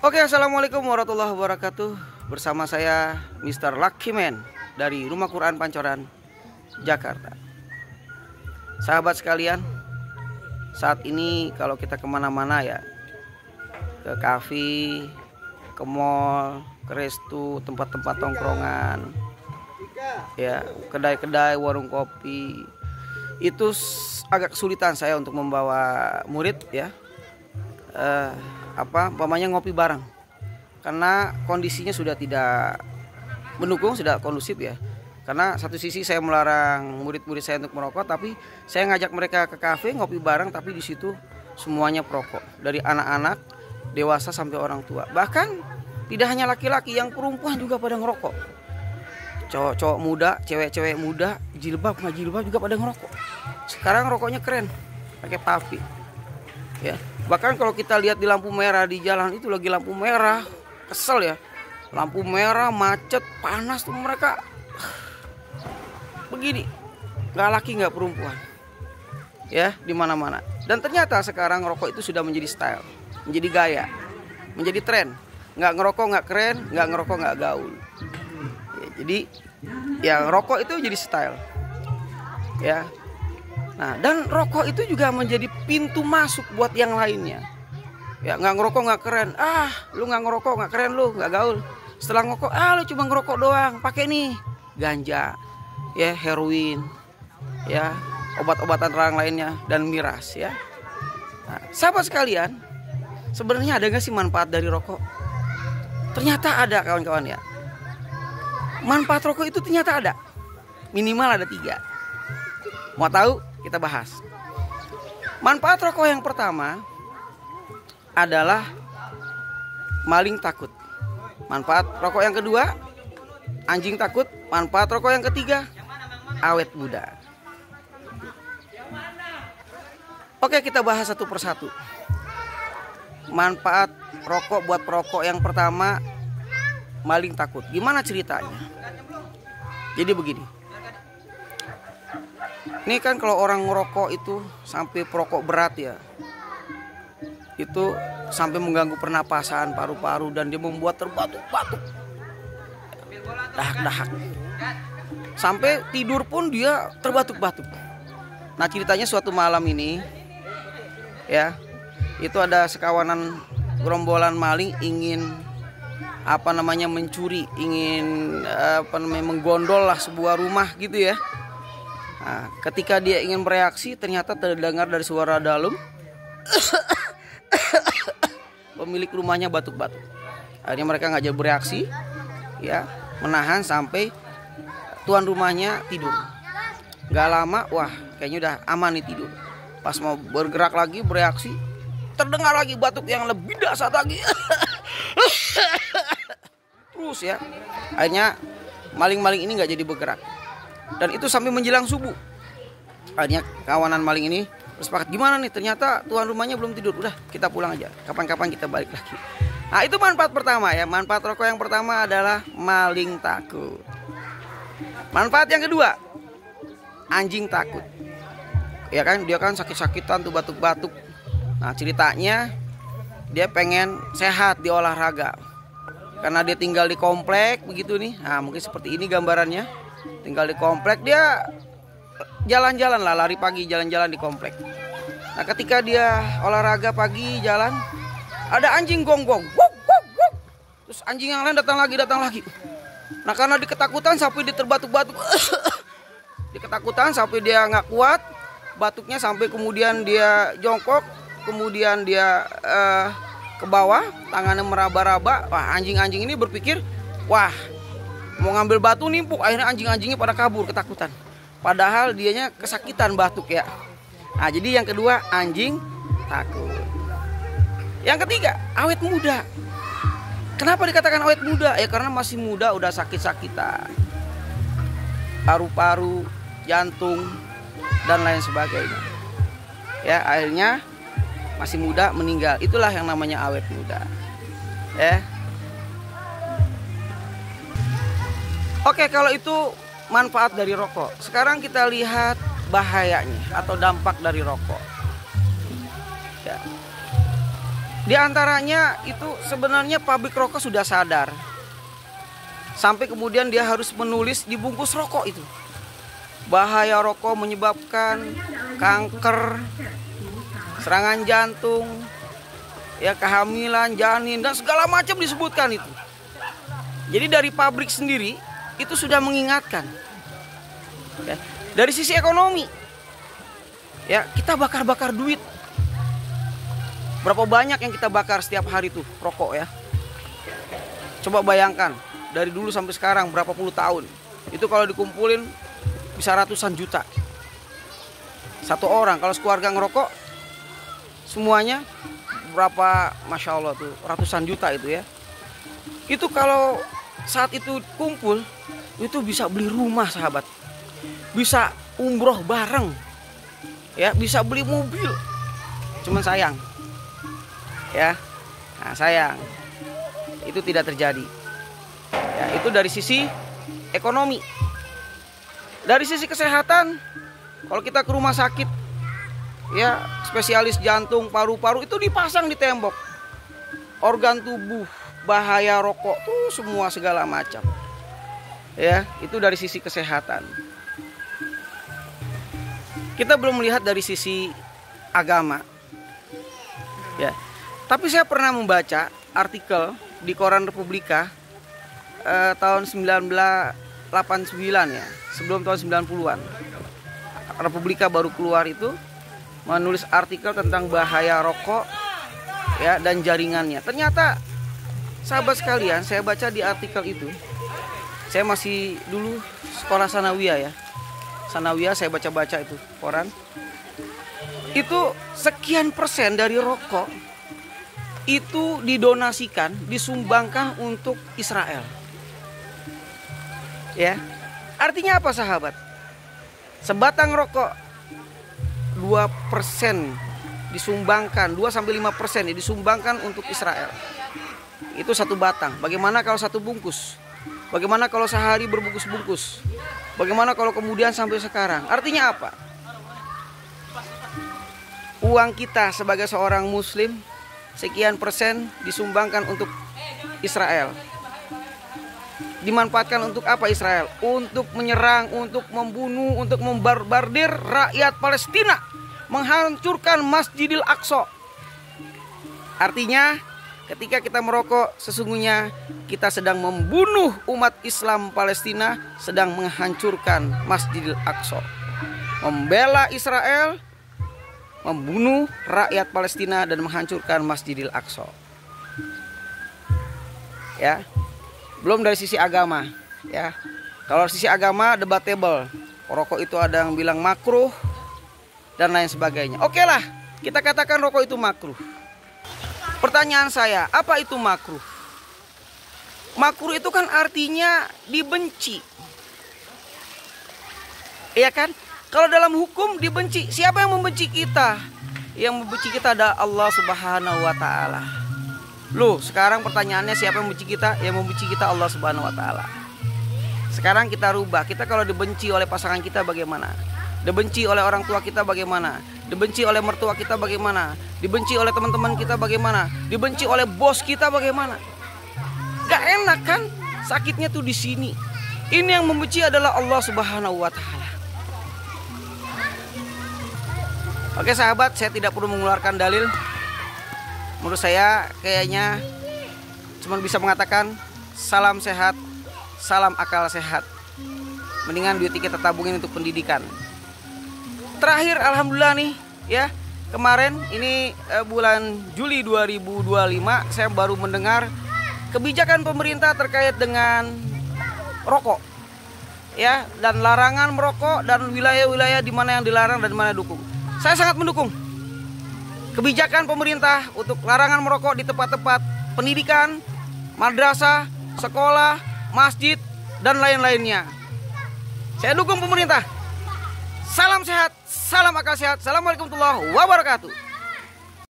Oke, assalamualaikum warahmatullahi wabarakatuh. Bersama saya Mr. Lucky Man dari Rumah Quran Pancoran, Jakarta. Sahabat sekalian, saat ini kalau kita kemana-mana ya, ke kafe, ke mall, ke resto, tempat-tempat tongkrongan, ya, kedai-kedai, warung kopi, itu agak kesulitan saya untuk membawa murid ya. Umpamanya ngopi bareng, karena kondisinya sudah tidak mendukung, sudah kondusif ya. Karena satu sisi saya melarang murid-murid saya untuk merokok, tapi saya ngajak mereka ke kafe ngopi bareng, tapi di situ semuanya perokok, dari anak-anak, dewasa sampai orang tua. Bahkan tidak hanya laki-laki, yang perempuan juga pada ngerokok. Cowok-cowok muda, cewek-cewek muda, jilbab nggak jilbab juga pada ngerokok. Sekarang rokoknya keren, pakai papi. Ya, bahkan kalau kita lihat di lampu merah di jalan itu, lagi lampu merah, kesel ya, lampu merah macet panas tuh mereka begini, nggak laki nggak perempuan ya, di mana-mana. Dan ternyata sekarang rokok itu sudah menjadi style, menjadi gaya, menjadi tren. Nggak ngerokok nggak keren, nggak ngerokok nggak gaul ya, jadi yang rokok itu jadi style ya. Nah, dan rokok itu juga menjadi pintu masuk buat yang lainnya. Ya, nggak ngerokok nggak keren. Lu nggak ngerokok nggak keren, lu nggak gaul. Setelah ngerokok, lu cuma ngerokok doang. Pakai nih ganja, ya, heroin, ya, obat-obatan terlarang lainnya dan miras ya. Nah, sahabat sekalian, sebenarnya ada nggak sih manfaat dari rokok? Ternyata ada, kawan-kawan ya. Manfaat rokok itu ternyata ada. Minimal ada 3. Mau tahu? Kita bahas. Manfaat rokok yang pertama adalah maling takut. Manfaat rokok yang kedua, anjing takut. Manfaat rokok yang ketiga, awet muda. Oke, kita bahas satu persatu. Manfaat rokok buat perokok yang pertama, maling takut. Gimana ceritanya? Jadi begini. Ini kan kalau orang ngerokok itu sampai perokok berat ya, itu sampai mengganggu pernapasan, paru-paru, dan dia membuat terbatuk-batuk, dahak-dahak, sampai tidur pun dia terbatuk-batuk. Nah, ceritanya suatu malam ini ya, itu ada sekawanan gerombolan maling ingin mencuri, ingin menggondol lah sebuah rumah gitu ya. Nah, ketika dia ingin bereaksi, ternyata terdengar dari suara dalam pemilik rumahnya batuk-batuk. Akhirnya mereka nggak jadi bereaksi, ya, menahan sampai tuan rumahnya tidur. Nggak lama, wah, kayaknya udah aman nih tidur. Pas mau bergerak lagi, bereaksi, terdengar lagi batuk yang lebih dahsyat lagi. Terus ya, akhirnya maling-maling ini nggak jadi bergerak. Dan itu sampai menjelang subuh. Akhirnya kawanan maling ini bersepakat, gimana nih, ternyata tuan rumahnya belum tidur, udah kita pulang aja, kapan-kapan kita balik lagi. Nah, itu manfaat pertama ya. Manfaat rokok yang pertama adalah maling takut. Manfaat yang kedua, anjing takut. Ya kan, dia kan sakit-sakitan tuh, batuk-batuk. Nah, ceritanya dia pengen sehat, di olahraga. Karena dia tinggal di komplek begitu nih. Nah, mungkin seperti ini gambarannya. Tinggal di komplek, dia jalan-jalan lah, lari pagi, jalan-jalan di komplek. Nah, ketika dia olahraga pagi jalan, ada anjing gonggong, wuk, wuk, wuk. Terus anjing yang lain datang lagi. Nah, karena diketakutan sampai dia terbatuk-batuk, diketakutan sampai dia nggak kuat, batuknya sampai kemudian dia jongkok, kemudian dia ke bawah, tangannya meraba-raba. Wah, anjing-anjing ini berpikir, wah, mau ngambil batu nimpuk. Akhirnya anjing-anjingnya pada kabur ketakutan, padahal dianya kesakitan batuk ya. Nah, jadi yang kedua, anjing takut. Yang ketiga, awet muda. Kenapa dikatakan awet muda? Ya karena masih muda udah sakit-sakitan, paru-paru, jantung, dan lain sebagainya. Ya, akhirnya masih muda meninggal. Itulah yang namanya awet muda. Ya. Oke, kalau itu manfaat dari rokok. Sekarang kita lihat bahayanya atau dampak dari rokok. Ya. Di antaranya itu sebenarnya pabrik rokok sudah sadar. Sampai kemudian dia harus menulis di bungkus rokok itu, bahaya rokok menyebabkan kanker, serangan jantung, ya kehamilan, janin, dan segala macam disebutkan itu. Jadi dari pabrik sendiri itu sudah mengingatkan. Ya, dari sisi ekonomi, ya kita bakar-bakar duit. Berapa banyak yang kita bakar setiap hari tuh rokok ya. Coba bayangkan dari dulu sampai sekarang berapa puluh tahun. Itu kalau dikumpulin bisa ratusan juta. Satu orang kalau sekeluarga ngerokok semuanya berapa, masya Allah tuh ratusan juta itu ya. Itu kalau saat itu kumpul itu bisa beli rumah sahabat, bisa umroh bareng, ya bisa beli mobil. Cuman sayang, ya, nah sayang itu tidak terjadi. Ya, itu dari sisi ekonomi. Dari sisi kesehatan, kalau kita ke rumah sakit, ya spesialis jantung, paru-paru itu dipasang di tembok. Organ tubuh, bahaya rokok tuh semua segala macam. Ya, itu dari sisi kesehatan. Kita belum melihat dari sisi agama. Ya. Tapi saya pernah membaca artikel di koran Republika tahun 1989 ya, sebelum tahun 90-an. Republika baru keluar itu menulis artikel tentang bahaya rokok ya dan jaringannya. Ternyata sahabat sekalian, saya baca di artikel itu, saya masih dulu sekolah sanawiyah ya. Sanawiyah saya baca-baca itu koran. Itu sekian persen dari rokok itu didonasikan, disumbangkan untuk Israel. Ya. Artinya apa sahabat? Sebatang rokok 2% disumbangkan, 2-5% ya, disumbangkan untuk Israel. Itu satu batang. Bagaimana kalau satu bungkus? Bagaimana kalau sehari berbungkus-bungkus? Bagaimana kalau kemudian sampai sekarang? Artinya apa? Uang kita sebagai seorang muslim sekian persen disumbangkan untuk Israel. Dimanfaatkan untuk apa Israel? Untuk menyerang, untuk membunuh, untuk membarbardir rakyat Palestina, menghancurkan Masjidil Aqsa. Artinya ketika kita merokok, sesungguhnya kita sedang membunuh umat Islam Palestina, sedang menghancurkan Masjidil Aqsa. Membela Israel, membunuh rakyat Palestina dan menghancurkan Masjidil Aqsa. Ya. Belum dari sisi agama, ya. Kalau sisi agama debatable. Rokok itu ada yang bilang makruh dan lain sebagainya. Oke lah, kita katakan rokok itu makruh. Pertanyaan saya, apa itu makruh? Makruh itu kan artinya dibenci. Iya kan? Kalau dalam hukum dibenci, siapa yang membenci kita? Yang membenci kita adalah Allah Subhanahu wa taala. Loh, sekarang pertanyaannya siapa yang membenci kita? Yang membenci kita Allah Subhanahu wa taala. Sekarang kita rubah. Kita kalau dibenci oleh pasangan kita bagaimana? Dibenci oleh orang tua kita bagaimana? Dibenci oleh mertua kita bagaimana? Dibenci oleh teman-teman kita bagaimana? Dibenci oleh bos kita bagaimana? Gak enak kan? Sakitnya tuh di sini. Ini yang membenci adalah Allah Subhanahu wa taala. Oke sahabat, saya tidak perlu mengeluarkan dalil. Menurut saya kayaknya cuma bisa mengatakan salam sehat, salam akal sehat. Mendingan duit kita tabungin untuk pendidikan. Terakhir alhamdulillah nih ya, kemarin ini bulan Juli 2025 saya baru mendengar kebijakan pemerintah terkait dengan rokok. Ya, dan larangan merokok dan wilayah-wilayah di mana yang dilarang dan di mana dukung. Saya sangat mendukung kebijakan pemerintah untuk larangan merokok di tempat-tempat pendidikan, madrasah, sekolah, masjid, dan lain-lainnya. Saya dukung pemerintah. Salam sehat, salam akal sehat. Assalamualaikum warahmatullahi wabarakatuh.